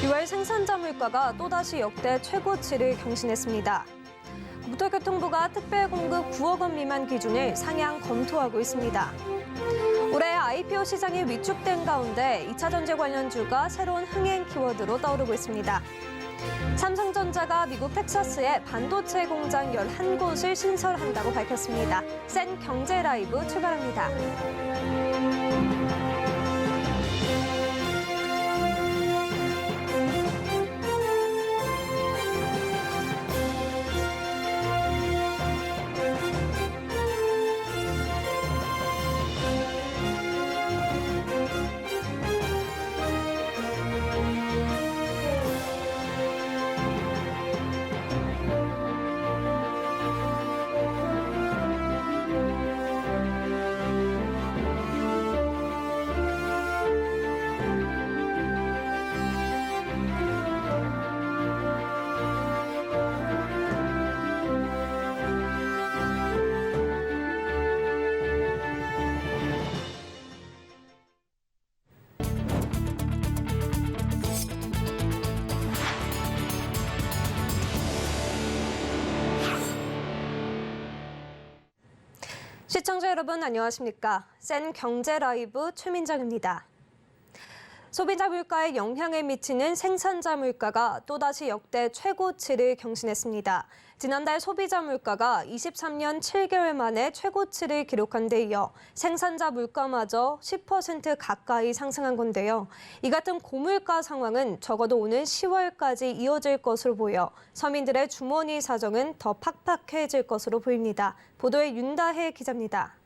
6월 생산자 물가가 또다시 역대 최고치를 경신했습니다. 국토교통부가 특별공급 9억 원 미만 기준을 상향 검토하고 있습니다. 올해 IPO 시장이 위축된 가운데 2차 전지 관련주가 새로운 흥행 키워드로 떠오르고 있습니다. 삼성전자가 미국 텍사스에 반도체 공장 11곳을 신설한다고 밝혔습니다. 센 경제 라이브 출발합니다. 시청자 여러분 안녕하십니까? 센 경제 라이브 최민정입니다. 소비자 물가에 영향을 미치는 생산자 물가가 또다시 역대 최고치를 경신했습니다. 지난달 소비자 물가가 23년 7개월 만에 최고치를 기록한 데 이어 생산자 물가마저 10% 가까이 상승한 건데요. 이 같은 고물가 상황은 적어도 오는 10월까지 이어질 것으로 보여 서민들의 주머니 사정은 더 팍팍해질 것으로 보입니다. 보도에 윤다혜 기자입니다.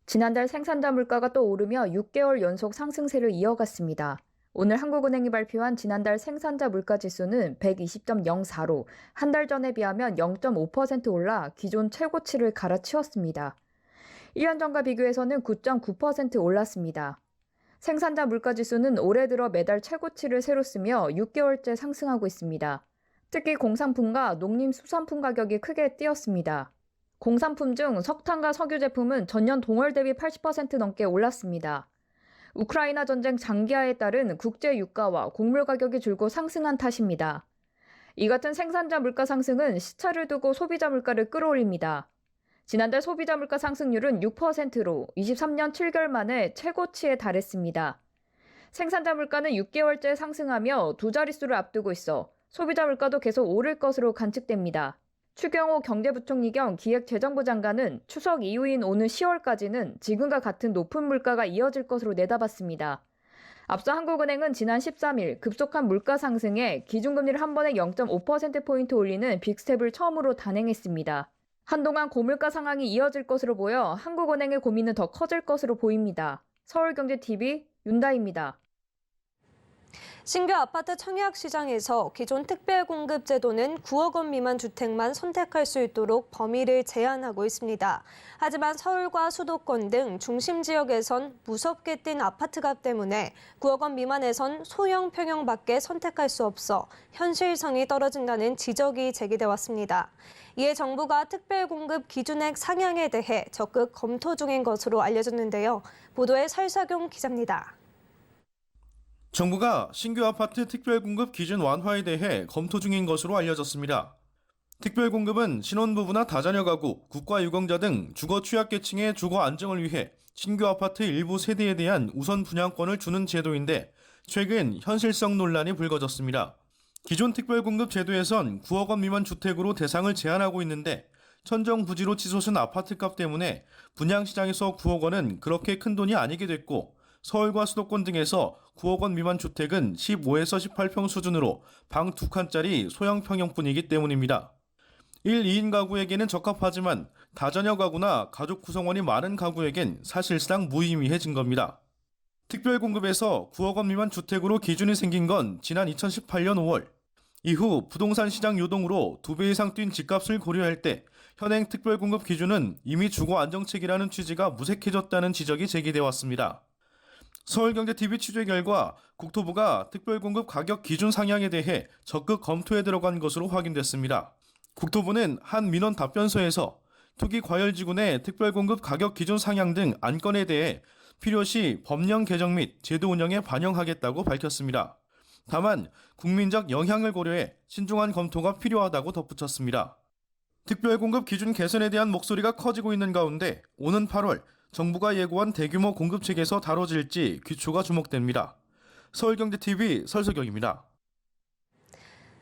지난달 생산자 물가가 또 오르며 6개월 연속 상승세를 이어갔습니다. 오늘 한국은행이 발표한 지난달 생산자 물가 지수는 120.04로 한 달 전에 비하면 0.5% 올라 기존 최고치를 갈아치웠습니다. 1년 전과 비교해서는 9.9% 올랐습니다. 생산자 물가 지수는 올해 들어 매달 최고치를 새로 쓰며 6개월째 상승하고 있습니다. 특히 공산품과 농림수산품 가격이 크게 뛰었습니다. 공산품 중 석탄과 석유 제품은 전년 동월 대비 80% 넘게 올랐습니다. 우크라이나 전쟁 장기화에 따른 국제 유가와 곡물 가격이 줄고 상승한 탓입니다. 이 같은 생산자 물가 상승은 시차를 두고 소비자 물가를 끌어올립니다. 지난달 소비자 물가 상승률은 6%로 23년 7개월 만에 최고치에 달했습니다. 생산자 물가는 6개월째 상승하며 두 자릿수를 앞두고 있어 소비자 물가도 계속 오를 것으로 관측됩니다. 추경호 경제부총리 겸 기획재정부 장관은 추석 이후인 오는 10월까지는 지금과 같은 높은 물가가 이어질 것으로 내다봤습니다. 앞서 한국은행은 지난 13일 급속한 물가 상승에 기준금리를 한 번에 0.5%포인트 올리는 빅스텝을 처음으로 단행했습니다. 한동안 고물가 상황이 이어질 것으로 보여 한국은행의 고민은 더 커질 것으로 보입니다. 서울경제TV 윤다희입니다. 신규 아파트 청약 시장에서 기존 특별공급 제도는 9억 원 미만 주택만 선택할 수 있도록 범위를 제한하고 있습니다. 하지만 서울과 수도권 등 중심 지역에선 무섭게 뛴 아파트값 때문에 9억 원 미만에선 소형 평형밖에 선택할 수 없어 현실성이 떨어진다는 지적이 제기돼 왔습니다. 이에 정부가 특별공급 기준액 상향에 대해 적극 검토 중인 것으로 알려졌는데요. 보도에 설사경 기자입니다. 정부가 신규 아파트 특별공급 기준 완화에 대해 검토 중인 것으로 알려졌습니다. 특별공급은 신혼부부나 다자녀 가구, 국가유공자 등 주거 취약계층의 주거 안정을 위해 신규 아파트 일부 세대에 대한 우선 분양권을 주는 제도인데 최근 현실성 논란이 불거졌습니다. 기존 특별공급 제도에선 9억 원 미만 주택으로 대상을 제한하고 있는데 천정부지로 치솟은 아파트값 때문에 분양시장에서 9억 원은 그렇게 큰 돈이 아니게 됐고 서울과 수도권 등에서 9억 원 미만 주택은 15에서 18평 수준으로 방 2칸짜리 소형 평형뿐이기 때문입니다. 1, 2인 가구에게는 적합하지만 다자녀 가구나 가족 구성원이 많은 가구에겐 사실상 무의미해진 겁니다. 특별공급에서 9억 원 미만 주택으로 기준이 생긴 건 지난 2018년 5월. 이후 부동산 시장 요동으로 2배 이상 뛴 집값을 고려할 때 현행 특별공급 기준은 이미 주거 안정책이라는 취지가 무색해졌다는 지적이 제기돼 왔습니다. 서울경제TV 취재 결과 국토부가 특별공급 가격 기준 상향에 대해 적극 검토에 들어간 것으로 확인됐습니다. 국토부는 한 민원 답변서에서 투기과열지구 내 특별공급 가격 기준 상향 등 안건에 대해 필요시 법령 개정 및 제도 운영에 반영하겠다고 밝혔습니다. 다만 국민적 영향을 고려해 신중한 검토가 필요하다고 덧붙였습니다. 특별공급 기준 개선에 대한 목소리가 커지고 있는 가운데 오는 8월 정부가 예고한 대규모 공급책에서 다뤄질지 귀초가 주목됩니다. 서울경제TV 설석영입니다.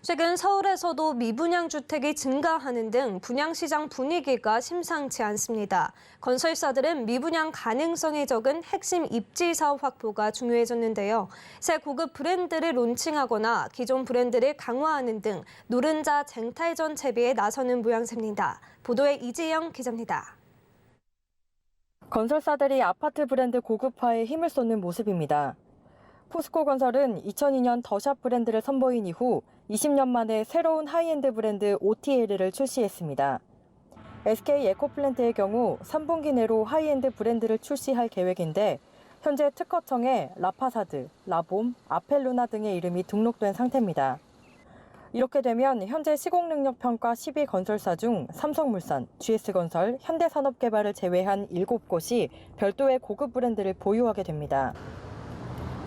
최근 서울에서도 미분양 주택이 증가하는 등 분양시장 분위기가 심상치 않습니다. 건설사들은 미분양 가능성이 적은 핵심 입지 사업 확보가 중요해졌는데요. 새 고급 브랜드를 론칭하거나 기존 브랜드를 강화하는 등 노른자 쟁탈전 채비에 나서는 모양새입니다. 보도에 이지영 기자입니다. 건설사들이 아파트 브랜드 고급화에 힘을 쏟는 모습입니다. 포스코건설은 2002년 더샵 브랜드를 선보인 이후 20년 만에 새로운 하이엔드 브랜드 OTL을 출시했습니다. SK 에코플랜트의 경우 3분기 내로 하이엔드 브랜드를 출시할 계획인데 현재 특허청에 라파사드, 라봄, 아펠루나 등의 이름이 등록된 상태입니다. 이렇게 되면 현재 시공능력평가 10위 건설사 중 삼성물산, GS건설, 현대산업개발을 제외한 7곳이 별도의 고급 브랜드를 보유하게 됩니다.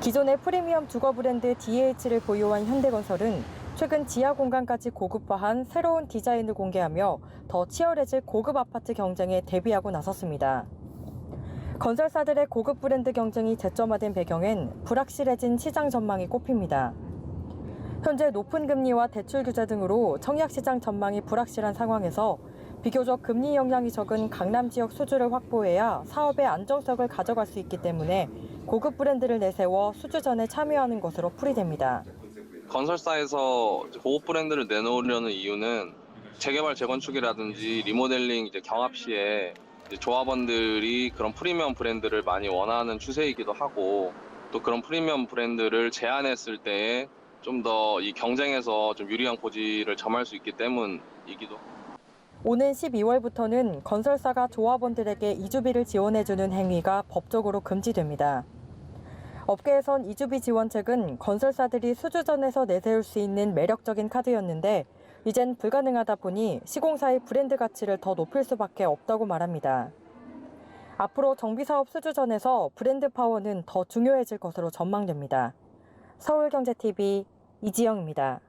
기존의 프리미엄 주거 브랜드 DH를 보유한 현대건설은 최근 지하 공간까지 고급화한 새로운 디자인을 공개하며 더 치열해질 고급 아파트 경쟁에 대비하고 나섰습니다. 건설사들의 고급 브랜드 경쟁이 재점화된 배경엔 불확실해진 시장 전망이 꼽힙니다. 현재 높은 금리와 대출 규제 등으로 청약시장 전망이 불확실한 상황에서 비교적 금리 영향이 적은 강남 지역 수주를 확보해야 사업의 안정성을 가져갈 수 있기 때문에 고급 브랜드를 내세워 수주전에 참여하는 것으로 풀이됩니다. 건설사에서 고급 브랜드를 내놓으려는 이유는 재개발, 재건축이라든지 리모델링 경합 시에 조합원들이 그런 프리미엄 브랜드를 많이 원하는 추세이기도 하고 또 그런 프리미엄 브랜드를 제안했을 때 좀 더 이 경쟁에서 좀 유리한 고지를 점할 수 있기 때문이기도 합니다. 오는 12월부터는 건설사가 조합원들에게 이주비를 지원해주는 행위가 법적으로 금지됩니다. 업계에선 이주비 지원책은 건설사들이 수주전에서 내세울 수 있는 매력적인 카드였는데 이젠 불가능하다 보니 시공사의 브랜드 가치를 더 높일 수밖에 없다고 말합니다. 앞으로 정비사업 수주전에서 브랜드 파워는 더 중요해질 것으로 전망됩니다. 서울경제TV 이지영입니다.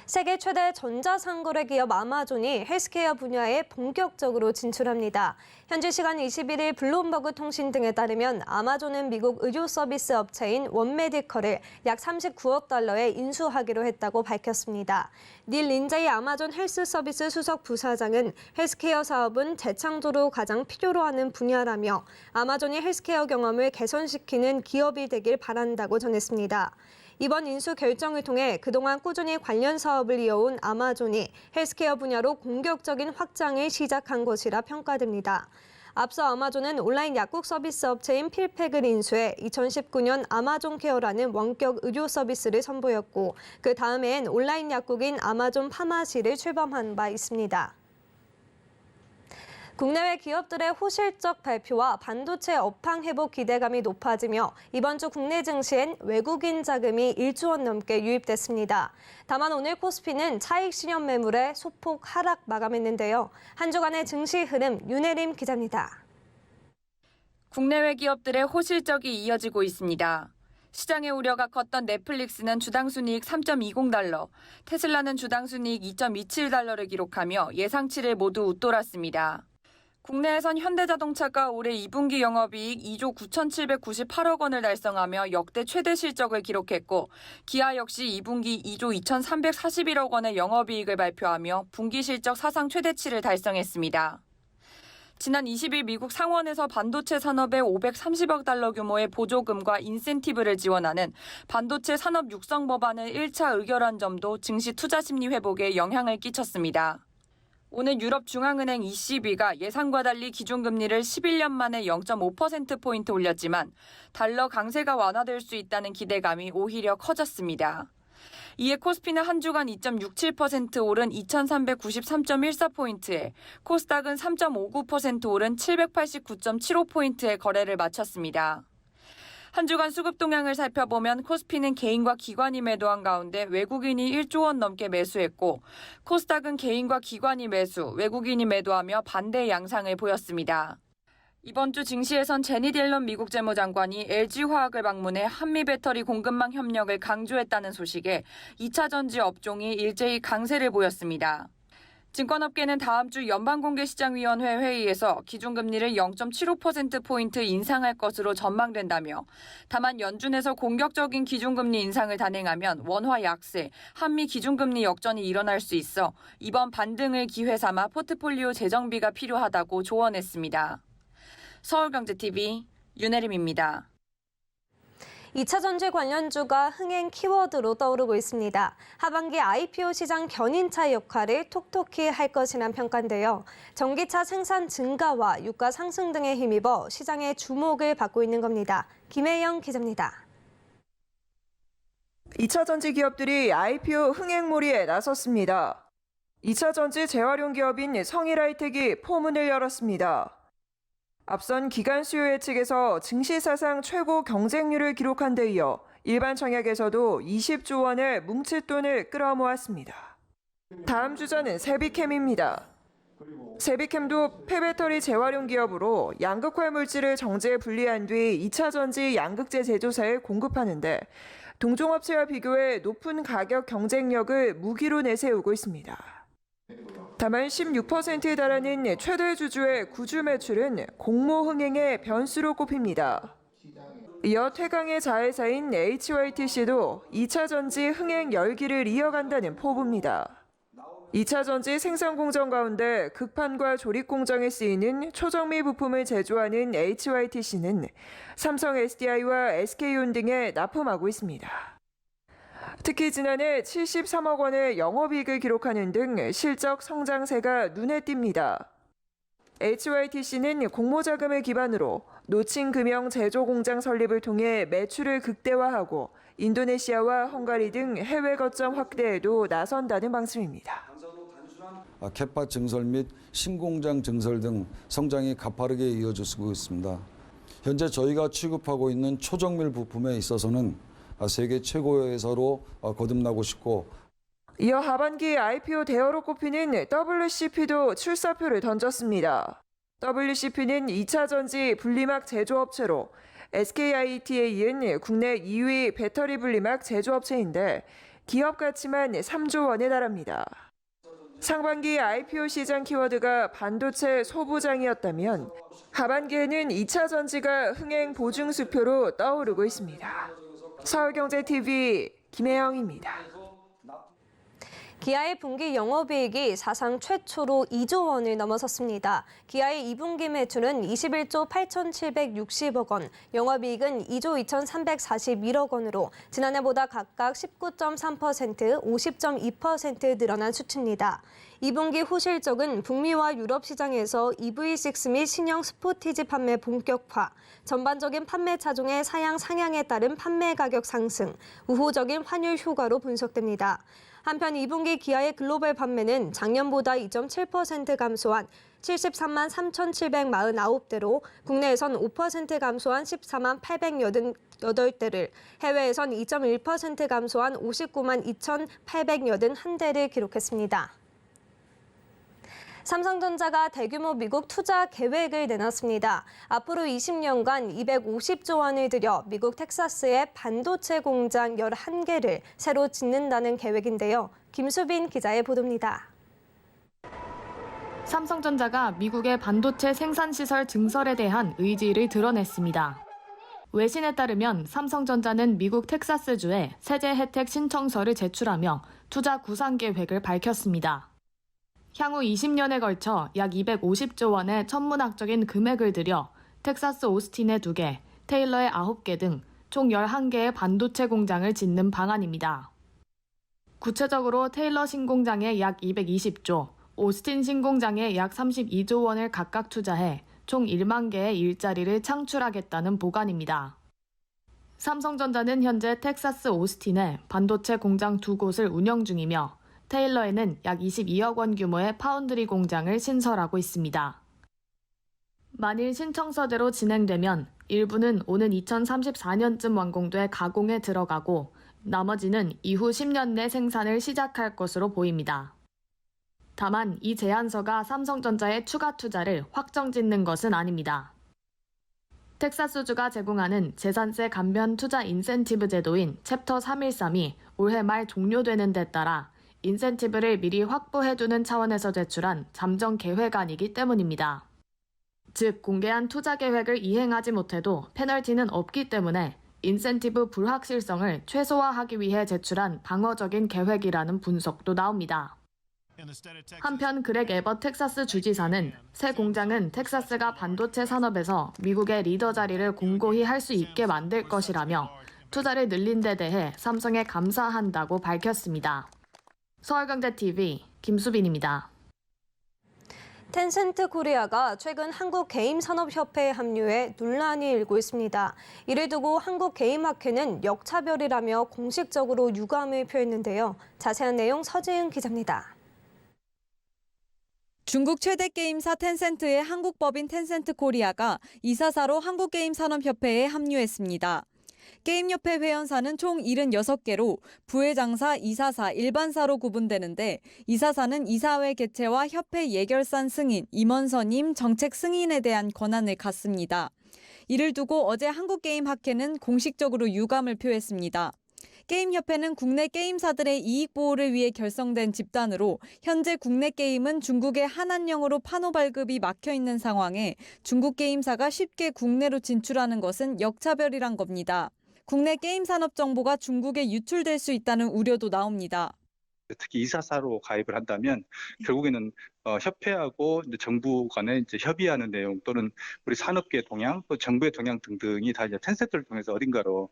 세계 최대 전자상거래 기업 아마존이 헬스케어 분야에 본격적으로 진출합니다. 현지 시간 21일 블룸버그 통신 등에 따르면 아마존은 미국 의료 서비스 업체인 원메디컬을 약 39억 달러에 인수하기로 했다고 밝혔습니다. 닐 린제이 아마존 헬스 서비스 수석 부사장은 헬스케어 사업은 재창조로 가장 필요로 하는 분야라며 아마존이 헬스케어 경험을 개선시키는 기업이 되길 바란다고 전했습니다. 이번 인수 결정을 통해 그동안 꾸준히 관련 사업을 이어온 아마존이 헬스케어 분야로 공격적인 확장을 시작한 것이라 평가됩니다. 앞서 아마존은 온라인 약국 서비스 업체인 필팩을 인수해 2019년 아마존 케어라는 원격 의료 서비스를 선보였고 그 다음엔 온라인 약국인 아마존 파마시를 출범한 바 있습니다. 국내외 기업들의 호실적 발표와 반도체 업황 회복 기대감이 높아지며 이번 주 국내 증시엔 외국인 자금이 1조 원 넘게 유입됐습니다. 다만 오늘 코스피는 차익 실현 매물에 소폭 하락 마감했는데요. 한 주간의 증시 흐름 윤혜림 기자입니다. 국내외 기업들의 호실적이 이어지고 있습니다. 시장의 우려가 컸던 넷플릭스는 주당 순이익 3.20달러, 테슬라는 주당 순이익 2.27달러를 기록하며 예상치를 모두 웃돌았습니다. 국내에선 현대자동차가 올해 2분기 영업이익 2조 9,798억 원을 달성하며 역대 최대 실적을 기록했고 기아 역시 2분기 2조 2,341억 원의 영업이익을 발표하며 분기 실적 사상 최대치를 달성했습니다. 지난 20일 미국 상원에서 반도체 산업에 530억 달러 규모의 보조금과 인센티브를 지원하는 반도체 산업 육성 법안을 1차 의결한 점도 증시 투자 심리 회복에 영향을 끼쳤습니다. 오늘 유럽 중앙은행 ECB가 예상과 달리 기준금리를 11년 만에 0.5%포인트 올렸지만 달러 강세가 완화될 수 있다는 기대감이 오히려 커졌습니다. 이에 코스피는 한 주간 2.67% 오른 2,393.14포인트에 코스닥은 3.59% 오른 789.75포인트에 거래를 마쳤습니다. 한 주간 수급 동향을 살펴보면 코스피는 개인과 기관이 매도한 가운데 외국인이 1조 원 넘게 매수했고 코스닥은 개인과 기관이 매수, 외국인이 매도하며 반대 양상을 보였습니다. 이번 주 증시에선 제닛 옐런 미국 재무장관이 LG화학을 방문해 한미 배터리 공급망 협력을 강조했다는 소식에 2차 전지 업종이 일제히 강세를 보였습니다. 증권업계는 다음 주 연방공개시장위원회 회의에서 기준금리를 0.75%포인트 인상할 것으로 전망된다며 다만 연준에서 공격적인 기준금리 인상을 단행하면 원화 약세, 한미 기준금리 역전이 일어날 수 있어 이번 반등을 기회 삼아 포트폴리오 재정비가 필요하다고 조언했습니다. 서울경제TV 윤혜림입니다. 2차 전지 관련주가 흥행 키워드로 떠오르고 있습니다. 하반기 IPO 시장 견인차 역할을 톡톡히 할 것이란 평가인데요. 전기차 생산 증가와 유가 상승 등에 힘입어 시장의 주목을 받고 있는 겁니다. 김혜영 기자입니다. 2차 전지 기업들이 IPO 흥행몰이에 나섰습니다. 2차 전지 재활용 기업인 성일하이텍이 포문을 열었습니다. 앞선 기관 수요 예측에서 증시 사상 최고 경쟁률을 기록한 데 이어 일반 청약에서도 20조 원의 뭉칫돈을 끌어모았습니다. 다음 주자는 세비캠입니다. 세비캠도 폐배터리 재활용 기업으로 양극화 물질을 정제 분리한 뒤 2차 전지 양극재 제조사에 공급하는데 동종업체와 비교해 높은 가격 경쟁력을 무기로 내세우고 있습니다. 다만 16%에 달하는 최대 주주의 구주 매출은 공모 흥행의 변수로 꼽힙니다. 이어 태강의 자회사인 HYTC도 2차 전지 흥행 열기를 이어간다는 포부입니다. 2차 전지 생산 공정 가운데 극판과 조립 공정에 쓰이는 초정밀 부품을 제조하는 HYTC는 삼성 SDI와 SK온 등에 납품하고 있습니다. 특히 지난해 73억 원의 영업이익을 기록하는 등 실적 성장세가 눈에 띕니다. HYTC는 공모자금을 기반으로 노칭 금형 제조 공장 설립을 통해 매출을 극대화하고 인도네시아와 헝가리 등 해외 거점 확대에도 나선다는 방침입니다. 캣팟 증설 및 신공장 증설 등 성장이 가파르게 이어지고 있습니다. 현재 저희가 취급하고 있는 초정밀 부품에 있어서는 세계 최고의 회사로 거듭나고 싶고, 이어 하반기 IPO 대어로 꼽히는 WCP도 출사표를 던졌습니다. WCP는 2차 전지 분리막 제조업체로 SKIET에 이은 국내 2위 배터리 분리막 제조업체인데 기업 가치만 3조 원에 달합니다. 상반기 IPO 시장 키워드가 반도체 소부장이었다면 하반기에는 2차 전지가 흥행 보증 수표로 떠오르고 있습니다. 서울경제TV 김혜영입니다. 기아의 분기 영업이익이 사상 최초로 2조 원을 넘어섰습니다. 기아의 2분기 매출은 21조 8,760억 원, 영업이익은 2조 2,341억 원으로 지난해보다 각각 19.3%, 50.2% 늘어난 수치입니다. 2분기 후실적은 북미와 유럽 시장에서 EV6 및 신형 스포티지 판매 본격화, 전반적인 판매 차종의 사양 상향에 따른 판매 가격 상승, 우호적인 환율 효과로 분석됩니다. 한편 2분기 기아의 글로벌 판매는 작년보다 2.7% 감소한 73만 3,749대로 국내에선 5% 감소한 14만 888대를, 해외에선 2.1% 감소한 59만 2,881대를 기록했습니다. 삼성전자가 대규모 미국 투자 계획을 내놨습니다. 앞으로 20년간 250조 원을 들여 미국 텍사스에 반도체 공장 11개를 새로 짓는다는 계획인데요. 김수빈 기자의 보도입니다. 삼성전자가 미국의 반도체 생산시설 증설에 대한 의지를 드러냈습니다. 외신에 따르면 삼성전자는 미국 텍사스주에 세제 혜택 신청서를 제출하며 투자 구상 계획을 밝혔습니다. 향후 20년에 걸쳐 약 250조 원의 천문학적인 금액을 들여 텍사스 오스틴에 2개, 테일러에 9개 등 총 11개의 반도체 공장을 짓는 방안입니다. 구체적으로 테일러 신공장에 약 220조, 오스틴 신공장에 약 32조 원을 각각 투자해 총 1만 개의 일자리를 창출하겠다는 보관입니다. 삼성전자는 현재 텍사스 오스틴에 반도체 공장 2곳을 운영 중이며 테일러에는 약 22억 원 규모의 파운드리 공장을 신설하고 있습니다. 만일 신청서대로 진행되면 일부는 오는 2034년쯤 완공돼 가공에 들어가고 나머지는 이후 10년 내 생산을 시작할 것으로 보입니다. 다만 이 제안서가 삼성전자의 추가 투자를 확정짓는 것은 아닙니다. 텍사스주가 제공하는 재산세 감면 투자 인센티브 제도인 챕터 313이 올해 말 종료되는 데 따라 인센티브를 미리 확보해두는 차원에서 제출한 잠정 계획안이기 때문입니다. 즉, 공개한 투자 계획을 이행하지 못해도 페널티는 없기 때문에 인센티브 불확실성을 최소화하기 위해 제출한 방어적인 계획이라는 분석도 나옵니다. 한편 그렉 에벗 텍사스 주지사는 새 공장은 텍사스가 반도체 산업에서 미국의 리더 자리를 공고히 할 수 있게 만들 것이라며 투자를 늘린 데 대해 삼성에 감사한다고 밝혔습니다. 서울경제TV 김수빈입니다. 텐센트 코리아가 최근 한국게임산업협회에 합류해 논란이 일고 있습니다. 이를 두고 한국게임학회는 역차별이라며 공식적으로 유감을 표했는데요. 자세한 내용 서지은 기자입니다. 중국 최대 게임사 텐센트의 한국법인 텐센트 코리아가 이사사로 한국게임산업협회에 합류했습니다. 게임협회 회원사는 총 76개로 부회장사, 이사사, 일반사로 구분되는데 이사사는 이사회 개최와 협회 예결산 승인, 임원 선임, 정책 승인에 대한 권한을 갖습니다. 이를 두고 어제 한국게임학회는 공식적으로 유감을 표했습니다. 게임협회는 국내 게임사들의 이익 보호를 위해 결성된 집단으로 현재 국내 게임은 중국의 한한령으로 판호 발급이 막혀 있는 상황에 중국 게임사가 쉽게 국내로 진출하는 것은 역차별이란 겁니다. 국내 게임 산업 정보가 중국에 유출될 수 있다는 우려도 나옵니다. 특히 이사사로 가입을 한다면 결국에는 협회하고 이제 정부 간에 이제 협의하는 내용 또는 우리 산업계 동향, 또 정부의 동향 등등이 다 이제 텐센트를 통해서 어딘가로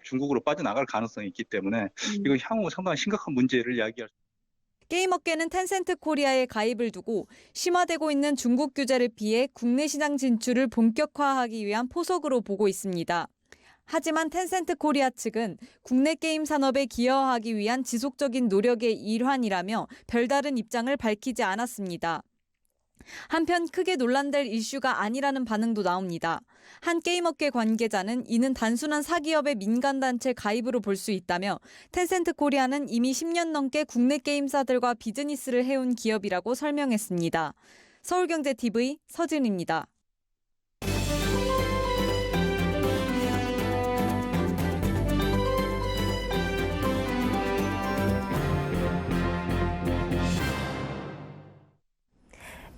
중국으로 빠져나갈 가능성이 있기 때문에 이거 향후 상당히 심각한 문제를 야기할 수 있습니다. 게임업계는 텐센트 코리아에 가입을 두고 심화되고 있는 중국 규제를 피해 국내 시장 진출을 본격화하기 위한 포석으로 보고 있습니다. 하지만 텐센트 코리아 측은 국내 게임 산업에 기여하기 위한 지속적인 노력의 일환이라며 별다른 입장을 밝히지 않았습니다. 한편 크게 논란될 이슈가 아니라는 반응도 나옵니다. 한 게임업계 관계자는 이는 단순한 사기업의 민간단체 가입으로 볼 수 있다며 텐센트 코리아는 이미 10년 넘게 국내 게임사들과 비즈니스를 해온 기업이라고 설명했습니다. 서울경제TV 서진입니다.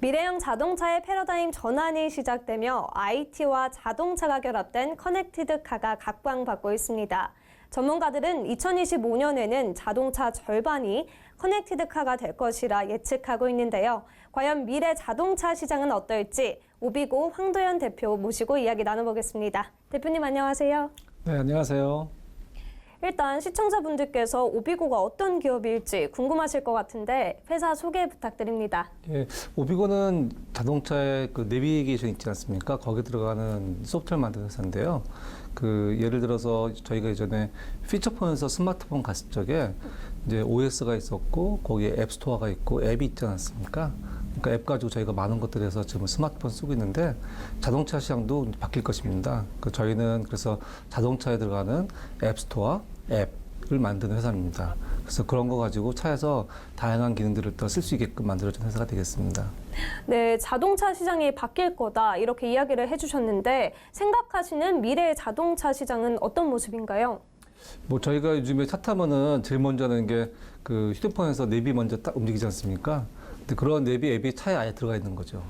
미래형 자동차의 패러다임 전환이 시작되며 IT와 자동차가 결합된 커넥티드 카가 각광받고 있습니다. 전문가들은 2025년에는 자동차 절반이 커넥티드 카가 될 것이라 예측하고 있는데요. 과연 미래 자동차 시장은 어떨지 오비고 황도현 대표 모시고 이야기 나눠보겠습니다. 대표님 안녕하세요. 네, 안녕하세요. 일단 시청자분들께서 오비고가 어떤 기업일지 궁금하실 것 같은데 회사 소개 부탁드립니다. 예, 오비고는 자동차의 그 내비게이션 있지 않습니까? 거기에 들어가는 소프트웨어 만드는 회사인데요. 예를 들어서 저희가 예전에 피처폰에서 스마트폰 갔을 적에 이제 OS가 있었고 거기에 앱스토어가 있고 앱이 있지 않습니까? 그러니까 앱 가지고 저희가 많은 것들에서 지금 스마트폰 쓰고 있는데 자동차 시장도 바뀔 것입니다. 저희는 그래서 자동차에 들어가는 앱스토어, 앱을 만드는 회사입니다. 그래서 그런 거 가지고 차에서 다양한 기능들을 더 쓸 수 있게끔 만들어준 회사가 되겠습니다. 네, 자동차 시장이 바뀔 거다 이렇게 이야기를 해주셨는데 생각하시는 미래의 자동차 시장은 어떤 모습인가요? 저희가 요즘에 차 타면은 제일 먼저 하는 게 휴대폰에서 내비 먼저 딱 움직이지 않습니까? 근데 그런 내비 앱이 차에 아예 들어가 있는 거죠.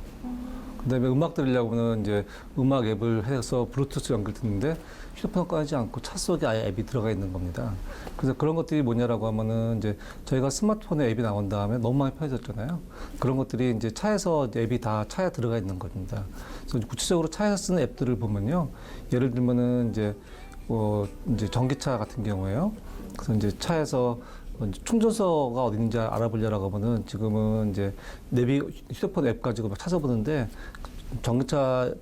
그다음에 음악 들으려고는 이제 음악 앱을 해서 블루투스 연결 듣는데 휴대폰을 꺼내지 않고 차 속에 아예 앱이 들어가 있는 겁니다. 그래서 그런 것들이 뭐냐라고 하면은 이제 저희가 스마트폰에 앱이 나온 다음에 너무 많이 편해졌잖아요. 그런 것들이 이제 차에서 앱이 다 차에 들어가 있는 겁니다. 그래서 구체적으로 차에서 쓰는 앱들을 보면요. 예를 들면은 이제 전기차 같은 경우에요. 그래서 이제 차에서 충전소가 어디 있는지 알아보려고 하면은 지금은 이제 휴대폰 앱 가지고 막 찾아보는데 전기차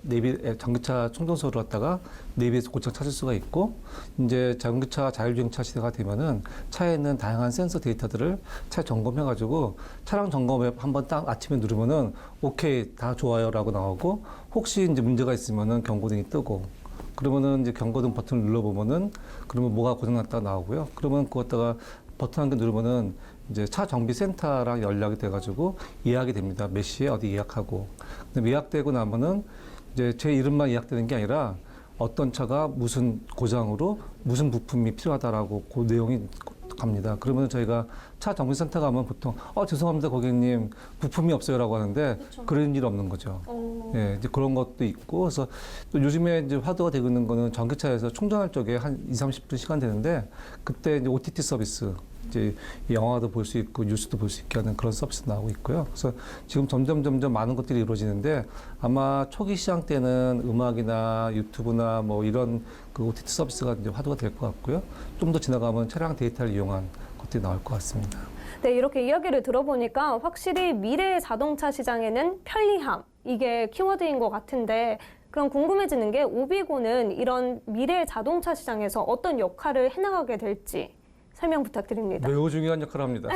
충전소를 갖다가 내비에서 고장 찾을 수가 있고 이제 전기차 자율주행차 시대가 되면은 차에 있는 다양한 센서 데이터들을 차에 점검해가지고 차량 점검 앱 한번 딱 아침에 누르면은 오케이 다 좋아요라고 나오고 혹시 이제 문제가 있으면은 경고등이 뜨고 그러면은 이제 경고등 버튼을 눌러보면은 그러면 뭐가 고장났다 나오고요. 그러면 그거 갖다가 버튼 한 개 누르면은 이제 차 정비센터랑 연락이 돼가지고 예약이 됩니다. 몇 시에 어디 예약하고. 근데 예약되고 나면은 이제 제 이름만 예약되는 게 아니라 어떤 차가 무슨 고장으로 무슨 부품이 필요하다라고 그 내용이 갑니다. 그러면 저희가 차 정비센터 가면 보통 죄송합니다 고객님 부품이 없어요라고 하는데 그런 일 없는 거죠. 예, 이제 그런 것도 있고 그래서 또 요즘에 이제 화두가 되고 있는 거는 전기차에서 충전할 적에 한 20-30분 시간 되는데 그때 이제 OTT 서비스 이제 영화도 볼 수 있고 뉴스도 볼 수 있게 하는 그런 서비스 나오고 있고요. 그래서 지금 점점 많은 것들이 이루어지는데 아마 초기 시장 때는 음악이나 유튜브나 뭐 이런 그 OTT 서비스가 이제 화두가 될 것 같고요. 좀 더 지나가면 차량 데이터를 이용한 것들이 나올 것 같습니다. 네, 이렇게 이야기를 들어보니까 확실히 미래의 자동차 시장에는 편리함, 이게 키워드인 것 같은데 그럼 궁금해지는 게 오비고는 이런 미래의 자동차 시장에서 어떤 역할을 해나가게 될지 설명 부탁드립니다. 매우 중요한 역할을 합니다.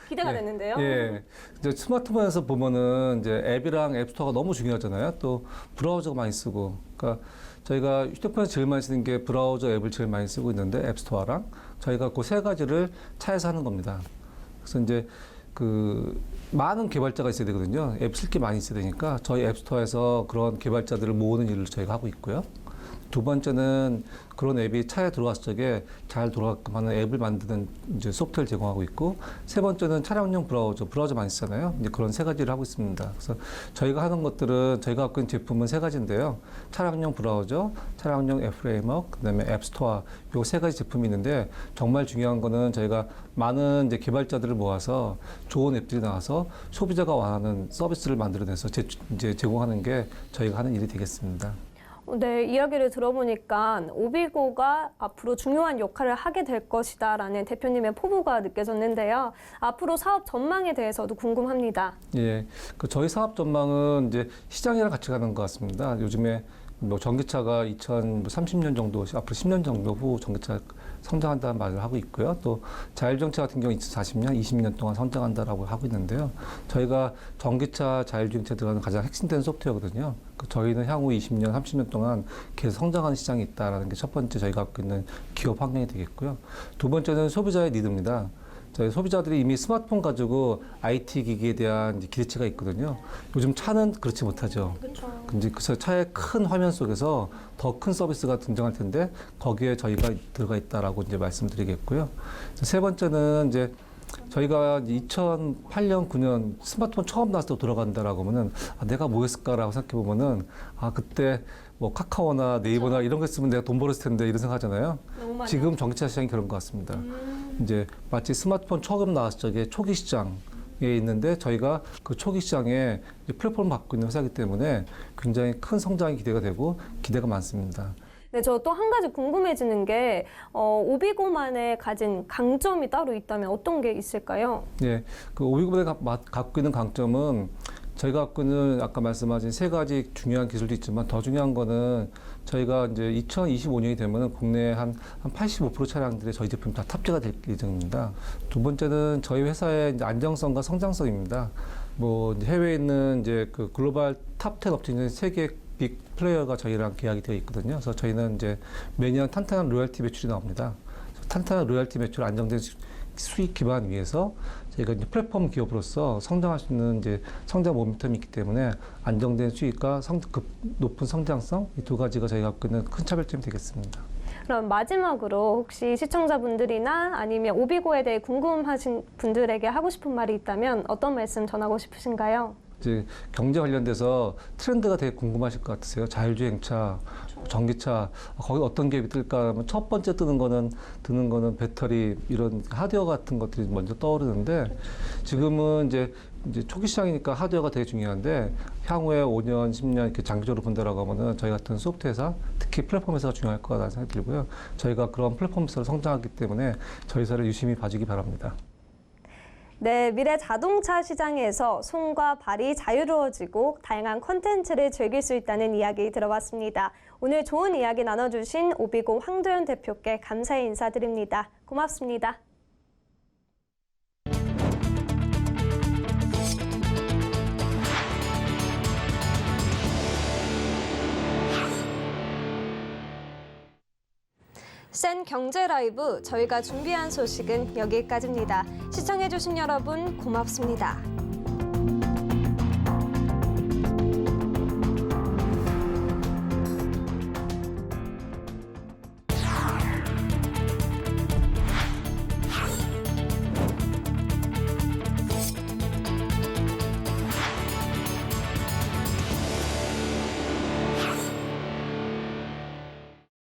기대가 되는데요. 예. 이제 스마트폰에서 보면은 이제 앱이랑 앱스토어가 너무 중요하잖아요. 또 브라우저가 많이 쓰고. 그러니까 저희가 휴대폰에서 제일 많이 쓰는 게 브라우저 앱을 제일 많이 쓰고 있는데 앱스토어랑 저희가 그 세 가지를 차에서 하는 겁니다. 그래서 이제 그 많은 개발자가 있어야 되거든요. 앱 쓸 게 많이 있어야 되니까 저희 앱스토어에서 그런 개발자들을 모으는 일을 저희가 하고 있고요. 두 번째는 그런 앱이 차에 들어왔을 적에 잘 돌아가게끔 하는 앱을 만드는 이제 소프트웨어를 제공하고 있고, 세 번째는 차량용 브라우저 많이 쓰잖아요. 이제 그런 세 가지를 하고 있습니다. 그래서 저희가 하는 것들은 저희가 갖고 있는 제품은 세 가지인데요. 차량용 브라우저, 차량용 앱 프레임워크, 그다음에 앱스토어, 요 세 가지 제품이 있는데 정말 중요한 거는 저희가 많은 이제 개발자들을 모아서 좋은 앱들이 나와서 소비자가 원하는 서비스를 만들어내서 이제 제공하는 게 저희가 하는 일이 되겠습니다. 네, 이야기를 들어보니까 오비고가 앞으로 중요한 역할을 하게 될 것이다라는 대표님의 포부가 느껴졌는데요. 앞으로 사업 전망에 대해서도 궁금합니다. 예, 그 저희 사업 전망은 이제 시장이랑 같이 가는 것 같습니다. 요즘에 뭐 전기차가 2030년 정도, 앞으로 10년 정도 후 전기차 성장한다는 말을 하고 있고요. 또 자율주행차 같은 경우 2040년, 20년 동안 성장한다라고 하고 있는데요. 저희가 전기차 자율주행차에 들어가는 가장 핵심된 소프트웨어거든요. 저희는 향후 20년, 30년 동안 계속 성장하는 시장이 있다는 게 첫 번째 저희가 갖고 있는 기업 환경이 되겠고요. 두 번째는 소비자의 니드입니다. 저희 소비자들이 이미 스마트폰 가지고 IT 기기에 대한 기대치가 있거든요. 요즘 차는 그렇지 못하죠. 그래서 차의 큰 화면 속에서 더 큰 서비스가 등장할 텐데 거기에 저희가 들어가 있다라고 이제 말씀드리겠고요. 세 번째는 이제 저희가 2008년, 9년 스마트폰 처음 나왔을 때 돌아간다라고 하면은 내가 뭐 했을까라고 생각해 보면은 그때 뭐 카카오나 네이버나 이런 거 쓰면 내가 돈 벌었을 텐데 이런 생각하잖아요. 지금 전기차 시장이 그런 것 같습니다. 이제 마치 스마트폰 처음 나왔을 적에 초기 시장에 있는데 저희가 그 초기 시장에 플랫폼을 갖고 있는 회사이기 때문에 굉장히 큰 성장이 기대가 되고 기대가 많습니다. 네, 저 또 한 가지 궁금해지는 게 오비고만의 가진 강점이 따로 있다면 어떤 게 있을까요? 네, 그 오비고만이 갖고 있는 강점은 저희가 갖고 있는 아까 말씀하신 세 가지 중요한 기술도 있지만 더 중요한 거는 저희가 이제 2025년이 되면 국내 한 85% 차량들의 저희 제품이 다 탑재가 될 예정입니다. 두 번째는 저희 회사의 이제 안정성과 성장성입니다. 뭐 이제 해외에 있는 이제 그 글로벌 탑 10 업체 중에 세계 빅 플레이어가 저희랑 계약이 되어 있거든요. 그래서 저희는 이제 매년 탄탄한 로열티 매출이 나옵니다. 탄탄한 로열티 매출 안정된 수익 기반 위에서 저희가 이제 플랫폼 기업으로서 성장할 수 있는 이제 성장 모멘텀이 있기 때문에 안정된 수익과 높은 성장성 이 두 가지가 저희가 갖고 있는 큰 차별점이 되겠습니다. 그럼 마지막으로 혹시 시청자분들이나 아니면 오비고에 대해 궁금하신 분들에게 하고 싶은 말이 있다면 어떤 말씀 전하고 싶으신가요? 이제 경제 관련돼서 트렌드가 되게 궁금하실 것 같으세요. 자율주행차, 전기차, 거기 어떤 기업이 뜰까 하면 첫 번째 드는 거는 배터리 이런 하드웨어 같은 것들이 먼저 떠오르는데 지금은 이제 초기 시장이니까 하드웨어가 되게 중요한데 향후에 5년, 10년 이렇게 장기적으로 본다라고 하면은 저희 같은 소프트 회사, 특히 플랫폼 회사가 중요할 거라는 생각이 들고요. 저희가 그런 플랫폼 회사로 성장하기 때문에 저희 회사를 유심히 봐주기 바랍니다. 네, 미래 자동차 시장에서 손과 발이 자유로워지고 다양한 콘텐츠를 즐길 수 있다는 이야기 들어봤습니다. 오늘 좋은 이야기 나눠주신 오비고 황도현 대표께 감사의 인사드립니다. 고맙습니다. 센 경제 라이브 저희가 준비한 소식은 여기까지입니다. 시청해주신 여러분 고맙습니다.